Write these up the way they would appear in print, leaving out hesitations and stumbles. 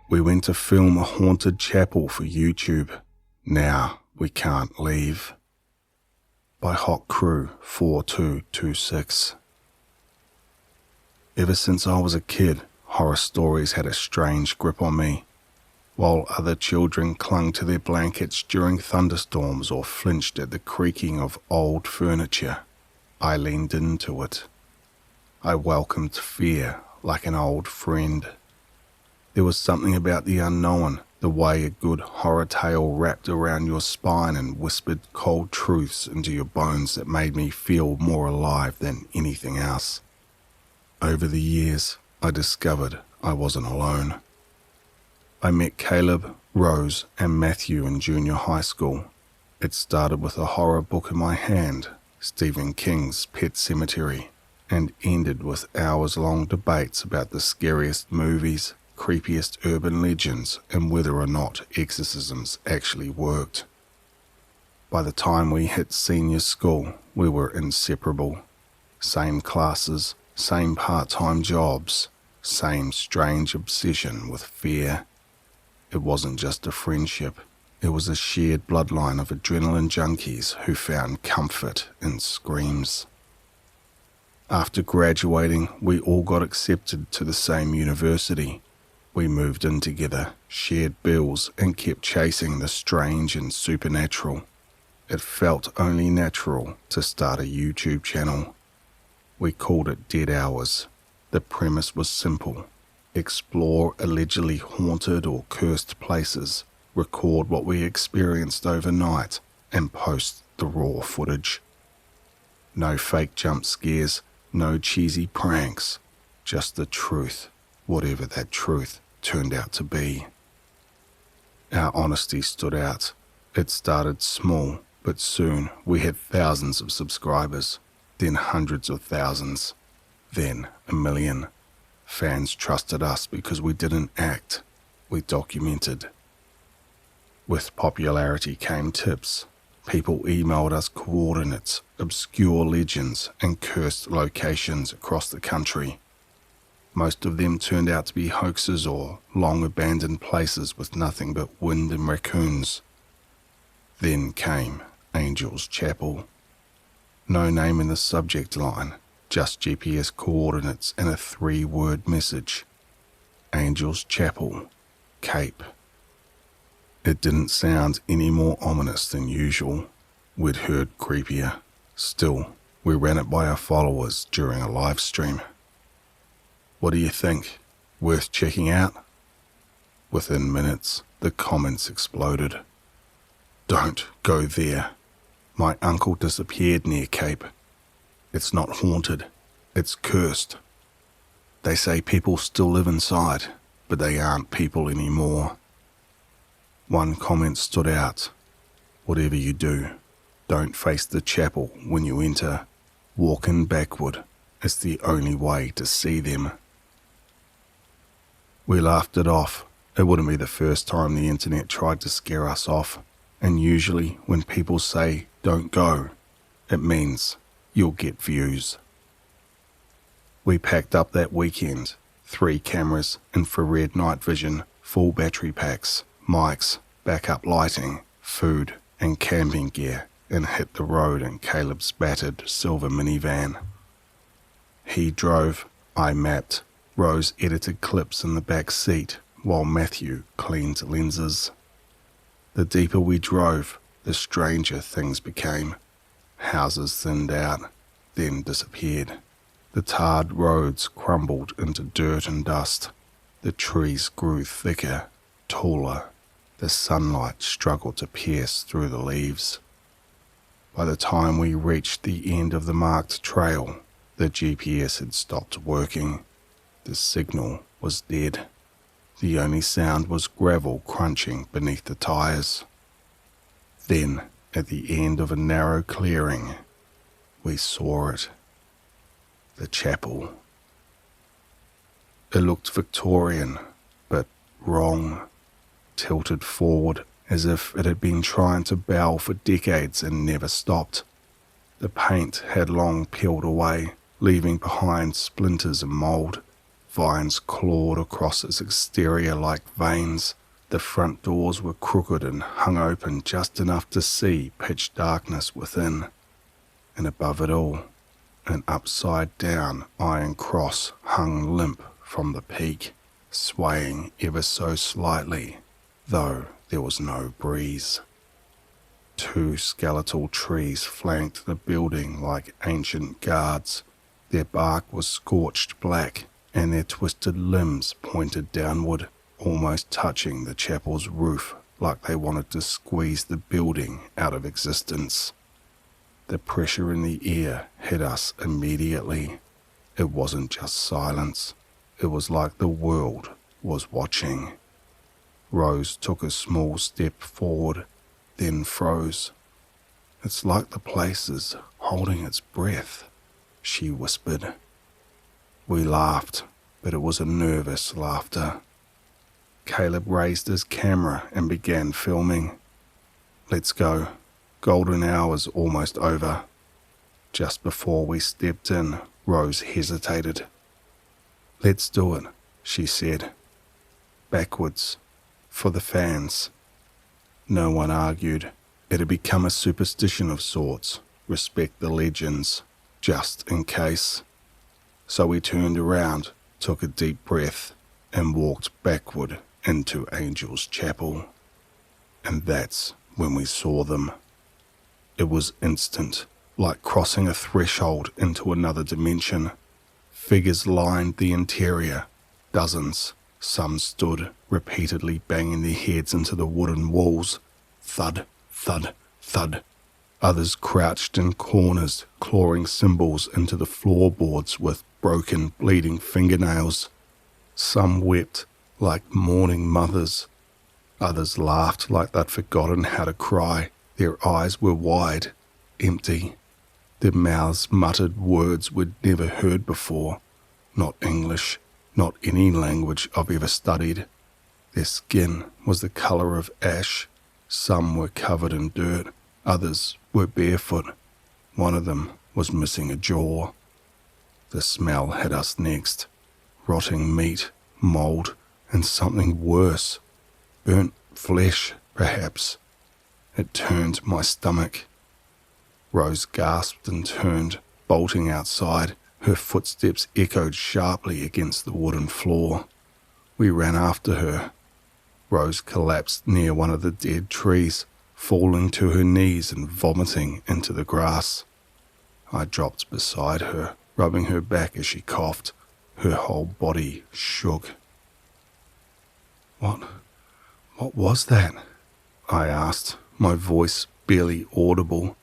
We went to film a haunted chapel for YouTube. Now we can't leave. By Hot Crew 4226. Ever since I was a kid, horror stories had a strange grip on me. While other children clung to their blankets during thunderstorms or flinched at the creaking of old furniture, I leaned into it. I welcomed fear like an old friend. There was something about the unknown, the way a good horror tale wrapped around your spine and whispered cold truths into your bones that made me feel more alive than anything else. Over the years, I discovered I wasn't alone. I met Caleb, Rose, and Matthew in junior high school. It started with a horror book in my hand, Stephen King's Pet Sematary, and ended with hours-long debates about the scariest movies, creepiest urban legends, and whether or not exorcisms actually worked. By the time we hit senior school, we were inseparable. Same classes, same part-time jobs, same strange obsession with fear. It wasn't just a friendship, it was a shared bloodline of adrenaline junkies who found comfort in screams. After graduating, we all got accepted to the same university. We moved in together, shared bills, and kept chasing the strange and supernatural. It felt only natural to start a YouTube channel. We called it Dead Hours. The premise was simple. Explore allegedly haunted or cursed places, record what we experienced overnight, and post the raw footage. No fake jump scares, no cheesy pranks, just the truth, whatever that truth turned out to be. Our honesty stood out. It started small, but soon we had thousands of subscribers, then hundreds of thousands, then 1 million. Fans trusted us because we didn't act, we documented. With popularity came tips. People emailed us coordinates, obscure legends, and cursed locations across the country. Most of them turned out to be hoaxes or long-abandoned places with nothing but wind and raccoons. Then came Angel's Chapel. No name in the subject line, just GPS coordinates and a 3-word message. Angel's Chapel, Cape. It didn't sound any more ominous than usual. We'd heard creepier. Still, we ran it by our followers during a live stream. What do you think? Worth checking out? Within minutes, the comments exploded. Don't go there. My uncle disappeared near Cape. It's not haunted. It's cursed. They say people still live inside, but they aren't people anymore. One comment stood out. Whatever you do, don't face the chapel when you enter. Walk in backward. It's the only way to see them. We laughed it off. It wouldn't be the first time the internet tried to scare us off. And usually when people say, don't go, it means you'll get views. We packed up that weekend. 3 cameras, infrared night vision, full battery packs, mics, backup lighting, food, and camping gear, and hit the road in Caleb's battered silver minivan. He drove, I mapped. Rose edited clips in the back seat while Matthew cleaned lenses. The deeper we drove, the stranger things became. Houses thinned out, then disappeared. The tarred roads crumbled into dirt and dust. The trees grew thicker, taller. The sunlight struggled to pierce through the leaves. By the time we reached the end of the marked trail, the GPS had stopped working. The signal was dead. The only sound was gravel crunching beneath the tires. Then, at the end of a narrow clearing, we saw it. The chapel. It looked Victorian, but wrong. Tilted forward as if it had been trying to bow for decades and never stopped. The paint had long peeled away, leaving behind splinters and mold. Vines clawed across its exterior like veins. The front doors were crooked and hung open just enough to see pitch darkness within. And above it all, an upside-down iron cross hung limp from the peak, swaying ever so slightly, though there was no breeze. 2 skeletal trees flanked the building like ancient guards. Their bark was scorched black, and their twisted limbs pointed downward, almost touching the chapel's roof like they wanted to squeeze the building out of existence. The pressure in the air hit us immediately. It wasn't just silence. It was like the world was watching. Rose took a small step forward, then froze. "It's like the place is holding its breath," she whispered. We laughed, but it was a nervous laughter. Caleb raised his camera and began filming. "Let's go. Golden hour's almost over." Just before we stepped in, Rose hesitated. "Let's do it," she said. "Backwards. For the fans." No one argued. It had become a superstition of sorts. Respect the legends, just in case. So we turned around, took a deep breath, and walked backward into Angel's Chapel. And that's when we saw them. It was instant, like crossing a threshold into another dimension. Figures lined the interior, dozens. Some stood, repeatedly banging their heads into the wooden walls. Thud, thud, thud. Others crouched in corners, clawing symbols into the floorboards with broken, bleeding fingernails. Some wept like mourning mothers. Others laughed like they'd forgotten how to cry. Their eyes were wide, empty. Their mouths muttered words we'd never heard before. Not English, not any language I've ever studied. Their skin was the colour of ash. Some were covered in dirt. Others were barefoot. One of them was missing a jaw. The smell had us next. Rotting meat, mould, and something worse. Burnt flesh, perhaps. It turned my stomach. Rose gasped and turned, bolting outside. Her footsteps echoed sharply against the wooden floor. We ran after her. Rose collapsed near one of the dead trees, falling to her knees and vomiting into the grass. I dropped beside her, rubbing her back as she coughed. Her whole body shook. What was that?" I asked, my voice barely audible.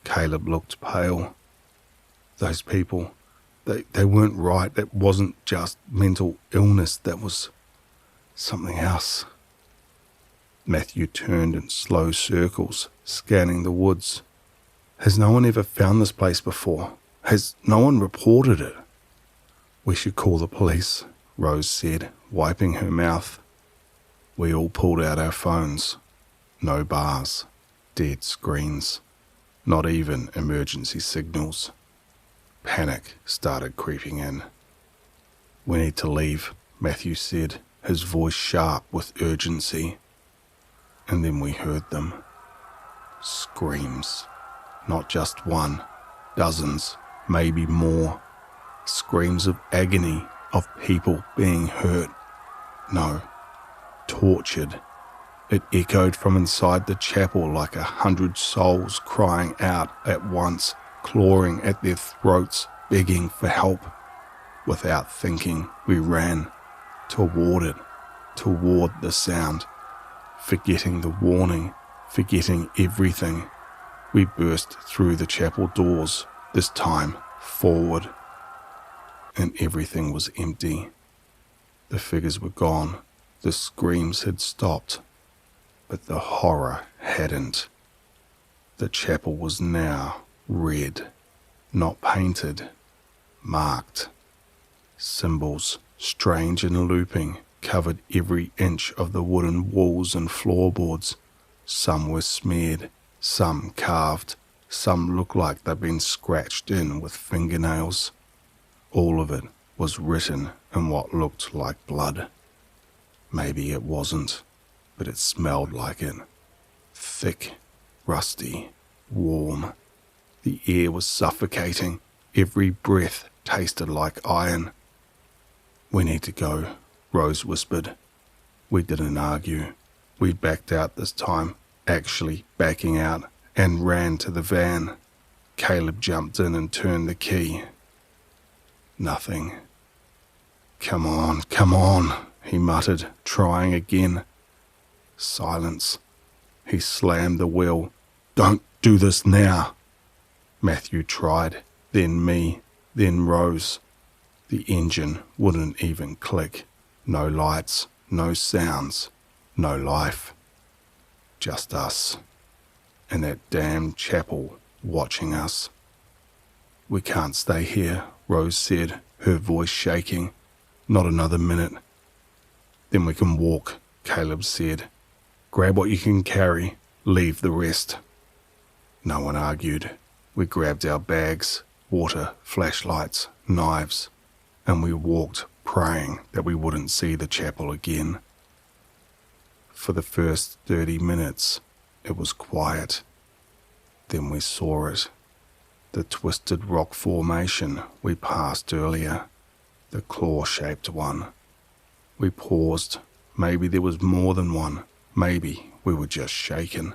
Caleb looked pale. "Those people, they weren't right. That wasn't just mental illness. That was something else." Matthew turned in slow circles, scanning the woods. "Has no one ever found this place before? Has no one reported it?" "We should call the police," Rose said, wiping her mouth. We all pulled out our phones. No bars, dead screens, not even emergency signals. Panic started creeping in. "We need to leave," Matthew said, his voice sharp with urgency. And then we heard them. Screams. Not just one, dozens, maybe more. Screams of agony, of people being hurt. No, tortured. It echoed from inside the chapel like 100 souls crying out at once, clawing at their throats, begging for help. Without thinking, we ran toward it, toward the sound, forgetting the warning, forgetting everything. We burst through the chapel doors, this time forward, and everything was empty. The figures were gone, the screams had stopped, but the horror hadn't. The chapel was now red, not painted, marked. Symbols, strange and looping, covered every inch of the wooden walls and floorboards. Some were smeared, some carved, some looked like they'd been scratched in with fingernails. All of it was written in what looked like blood. Maybe it wasn't, but it smelled like it. Thick, rusty, warm. The air was suffocating. Every breath tasted like iron. "We need to go," Rose whispered. We didn't argue. We backed out this time, actually backing out, and ran to the van. Caleb jumped in and turned the key. Nothing. Come on, he muttered, trying again. Silence. He slammed the wheel. "Don't do this now." Matthew tried, then me, then Rose. The engine wouldn't even click. No lights, no sounds, no life. Just us. And that damn chapel watching us. "We can't stay here," Rose said, her voice shaking. "Not another minute." "Then we can walk," Caleb said. "Grab what you can carry, leave the rest." No one argued. We grabbed our bags, water, flashlights, knives, and we walked, praying that we wouldn't see the chapel again. For the first 30 minutes, it was quiet. Then we saw it. The twisted rock formation we passed earlier, the claw-shaped one. We paused. Maybe there was more than one. Maybe we were just shaken.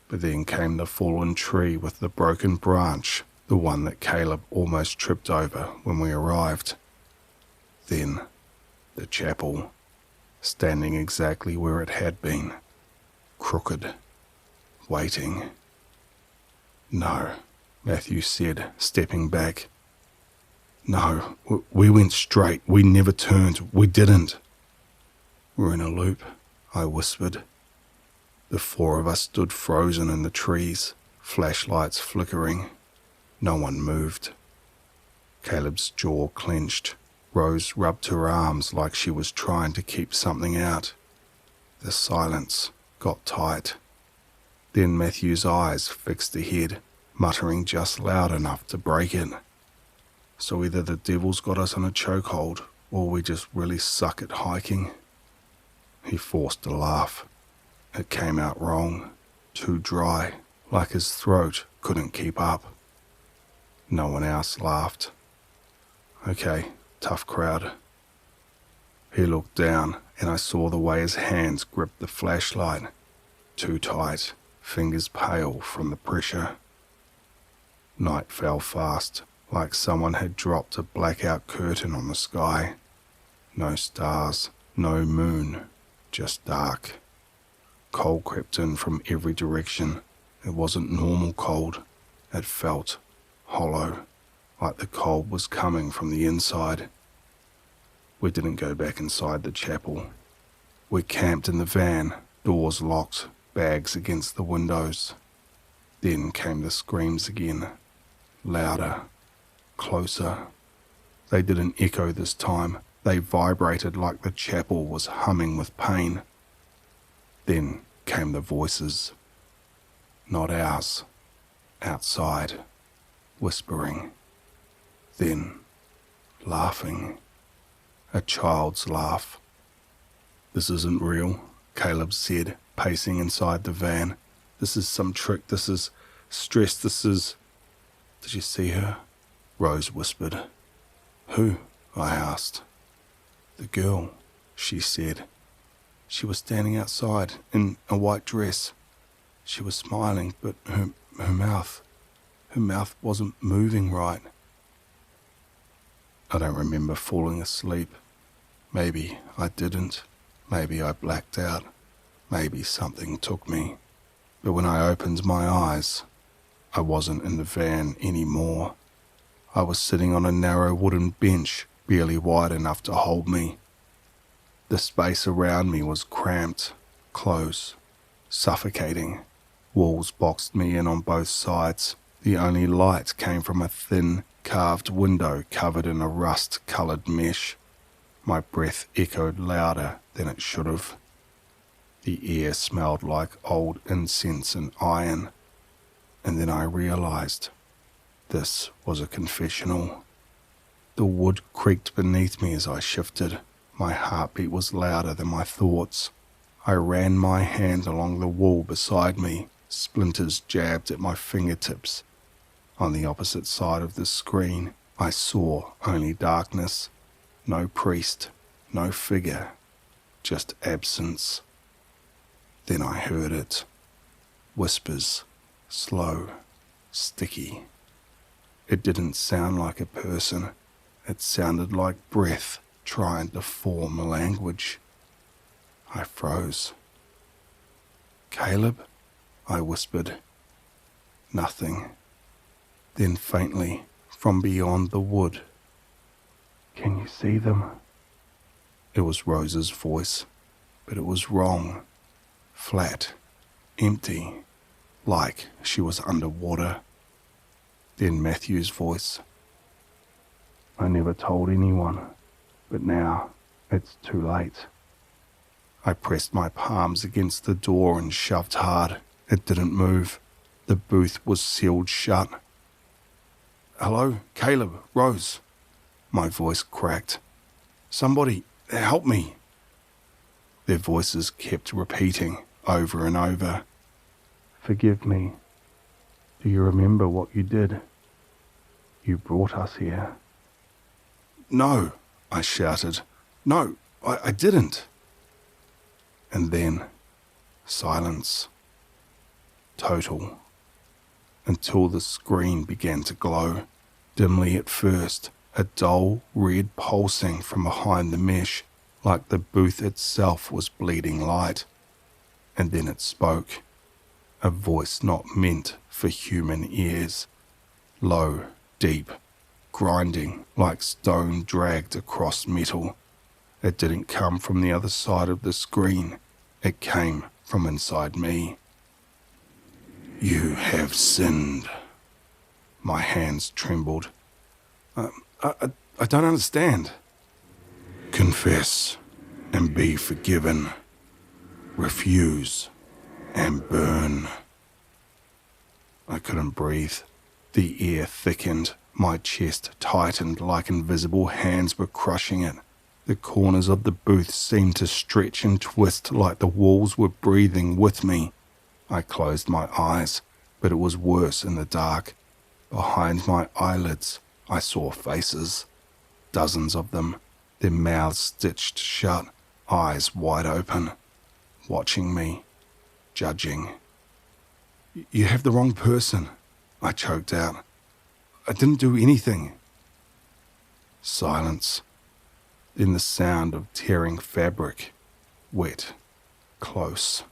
But then came the fallen tree with the broken branch, the one that Caleb almost tripped over when we arrived. Then, the chapel, standing exactly where it had been, crooked, waiting. "No," Matthew said, stepping back. "No, we went straight. We never turned. We didn't." "We're in a loop," I whispered. The four of us stood frozen in the trees, flashlights flickering. No one moved. Caleb's jaw clenched. Rose rubbed her arms like she was trying to keep something out. The silence got tight. Then Matthew's eyes fixed ahead, muttering just loud enough to break it. So either the devil's got us on a chokehold, or we just really suck at hiking. He forced a laugh. It came out wrong, too dry, like his throat couldn't keep up. No one else laughed. "Okay, tough crowd." He looked down, and I saw the way his hands gripped the flashlight. Too tight, fingers pale from the pressure. Night fell fast, like someone had dropped a blackout curtain on the sky. No stars, no moon, just dark. Cold crept in from every direction. It wasn't normal cold. It felt hollow, like the cold was coming from the inside. We didn't go back inside the chapel. We camped in the van, doors locked, bags against the windows. Then came the screams again, louder, closer. They didn't echo this time. They vibrated like the chapel was humming with pain. Then came the voices. Not ours. Outside. Whispering. Then laughing. A child's laugh. "This isn't real," Caleb said, pacing inside the van. "This is some trick. This is stress. This is..." "Did you see her?" Rose whispered. "Who?" I asked. "The girl," she said. "She was standing outside in a white dress. She was smiling, but her mouth wasn't moving right." I don't remember falling asleep. Maybe I didn't. Maybe I blacked out. Maybe something took me. But when I opened my eyes, I wasn't in the van anymore. I was sitting on a narrow wooden bench, barely wide enough to hold me. The space around me was cramped, close, suffocating. Walls boxed me in on both sides. The only light came from a thin, carved window covered in a rust-coloured mesh. My breath echoed louder than it should have. The air smelled like old incense and iron. And then I realised this was a confessional. The wood creaked beneath me as I shifted. My heartbeat was louder than my thoughts. I ran my hand along the wall beside me. Splinters jabbed at my fingertips. On the opposite side of the screen, I saw only darkness. No priest, no figure, just absence. Then I heard it. Whispers, slow, sticky. It didn't sound like a person. It sounded like breath trying to form a language. I froze. "Caleb?" I whispered. Nothing. Then faintly, from beyond the wood, "Can you see them?" It was Rose's voice, but it was wrong. Flat, empty, like she was underwater. Then Matthew's voice. "I never told anyone, but now it's too late." I pressed my palms against the door and shoved hard. It didn't move. The booth was sealed shut. "Hello, Caleb, Rose." My voice cracked. "Somebody, help me." Their voices kept repeating over and over. "Forgive me. Do you remember what you did? You brought us here." "No," I shouted. "No, I didn't." And then silence. Total. Until the screen began to glow. Dimly at first, a dull red pulsing from behind the mesh, like the booth itself was bleeding light. And then it spoke. A voice not meant for human ears. Low, deep, grinding like stone dragged across metal. It didn't come from the other side of the screen. It came from inside me. "You have sinned." My hands trembled. I don't understand." "Confess and be forgiven. Refuse and burn." I couldn't breathe. The air thickened. My chest tightened like invisible hands were crushing it. The corners of the booth seemed to stretch and twist like the walls were breathing with me. I closed my eyes, but it was worse in the dark. Behind my eyelids, I saw faces. Dozens of them, their mouths stitched shut, eyes wide open, watching me, judging. "You have the wrong person," I choked out. "I didn't do anything." Silence. Then the sound of tearing fabric, wet, close.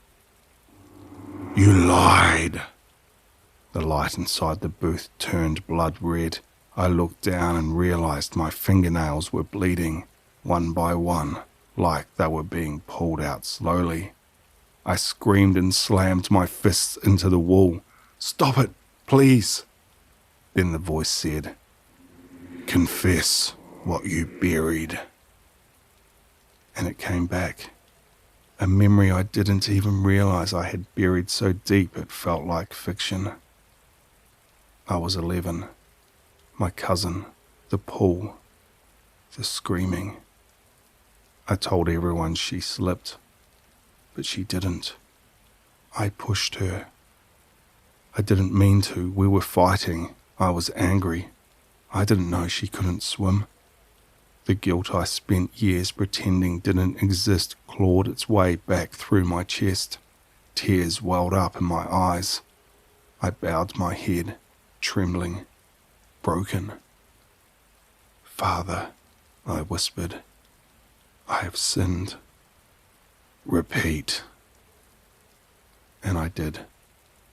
"You lied." The light inside the booth turned blood red. I looked down and realized my fingernails were bleeding, one by one, like they were being pulled out slowly. I screamed and slammed my fists into the wall. "Stop it, please." Then the voice said, "Confess what you buried." And it came back. A memory I didn't even realize I had buried so deep it felt like fiction. I was 11. My cousin, the pool, the screaming. I told everyone she slipped, but she didn't. I pushed her. I didn't mean to. We were fighting. I was angry. I didn't know she couldn't swim. The guilt I spent years pretending didn't exist clawed its way back through my chest. Tears welled up in my eyes. I bowed my head, trembling, broken. "Father," I whispered, "I have sinned. Repeat." And I did.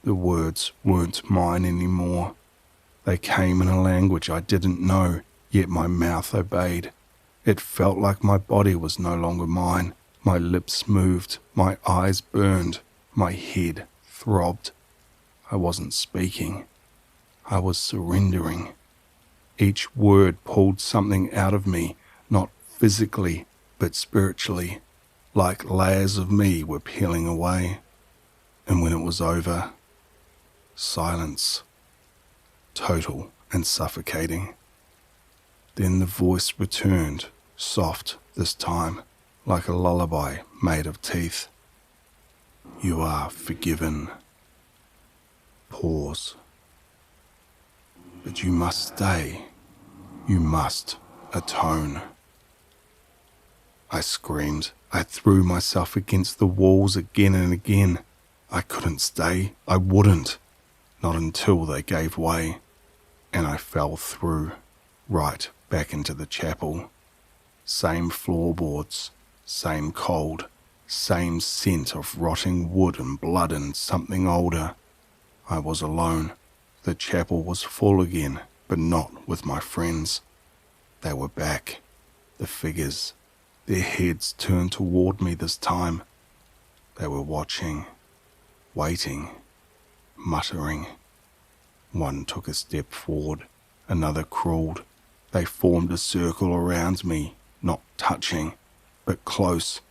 The words weren't mine anymore. They came in a language I didn't know, yet my mouth obeyed. It felt like my body was no longer mine. My lips moved, my eyes burned, my head throbbed. I wasn't speaking. I was surrendering. Each word pulled something out of me, not physically, but spiritually, like layers of me were peeling away. And when it was over, silence, total and suffocating. Then the voice returned, soft this time, like a lullaby made of teeth. You are forgiven. Pause. But you must stay. You must atone. I screamed. I threw myself against the walls again and again. I couldn't stay. I wouldn't. Not until they gave way, and I fell through, right back into the chapel. Same floorboards, same cold, same scent of rotting wood and blood and something older. I was alone. The chapel was full again, but not with my friends. They were back, the figures, their heads turned toward me this time. They were watching, waiting, muttering. One took a step forward, another crawled. They formed a circle around me, not touching, but close,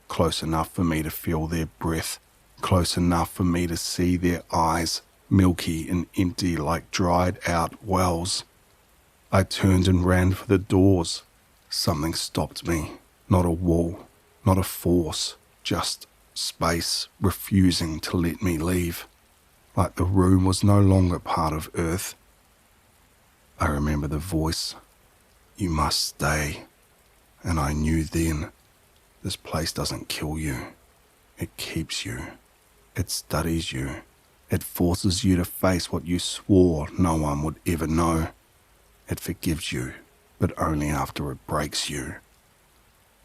close enough for me to feel their breath, close enough for me to see their eyes, milky and empty like dried out wells. I turned and ran for the doors. Something stopped me, not a wall, not a force, just space refusing to let me leave, like the room was no longer part of Earth. I remember the voice, you must stay, and I knew then, this place doesn't kill you, it keeps you, it studies you, it forces you to face what you swore no one would ever know. It forgives you, but only after it breaks you.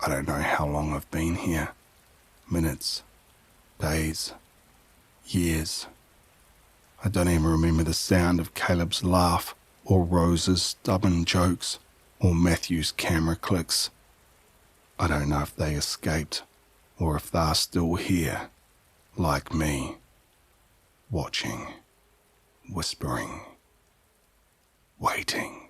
I don't know how long I've been here. Minutes, days, years. I don't even remember the sound of Caleb's laugh, or Rose's stubborn jokes, or Matthew's camera clicks. I don't know if they escaped, or if they're still here, like me, watching, whispering, waiting.